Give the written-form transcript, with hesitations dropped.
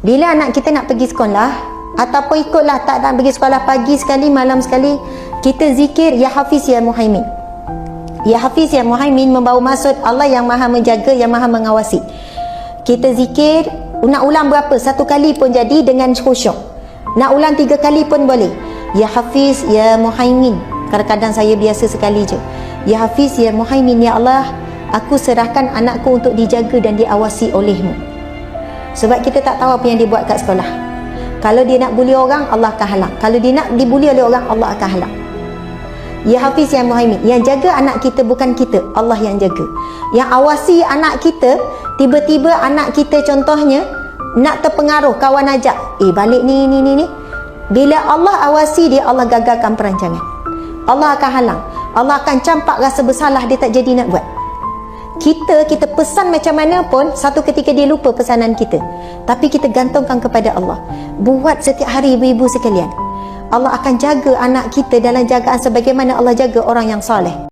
Bila anak kita nak pergi sekolah ataupun ikutlah tak nak pergi sekolah, pagi sekali, malam sekali, kita zikir Ya Hafiz Ya Muhaimin. Ya Hafiz Ya Muhaimin membawa maksud Allah yang maha menjaga, yang maha mengawasi. Kita zikir, nak ulang berapa? 1 kali pun jadi dengan khusyuk. Nak ulang 3 kali pun boleh. Ya Hafiz Ya Muhaimin. Kadang-kadang saya biasa sekali je. Ya Hafiz Ya Muhaimin, Ya Allah, aku serahkan anakku untuk dijaga dan diawasi olehmu. Sebab kita tak tahu apa yang dia buat kat sekolah. Kalau dia nak bully orang, Allah akan halang. Kalau dia nak dibuli oleh orang, Allah akan halang. Ya Hafiz Ya Muhaimin. Yang jaga anak kita bukan kita, Allah yang jaga. Yang awasi anak kita, tiba-tiba anak kita contohnya nak terpengaruh kawan ajak, balik ni. Bila Allah awasi dia, Allah gagalkan perancangan. Allah akan halang. Allah akan campak rasa bersalah, dia tak jadi nak buat. Kita pesan macam mana pun, satu ketika dia lupa pesanan kita. Tapi kita gantungkan kepada Allah. Buat setiap hari, ibu-ibu sekalian. Allah akan jaga anak kita dalam jagaan sebagaimana Allah jaga orang yang soleh.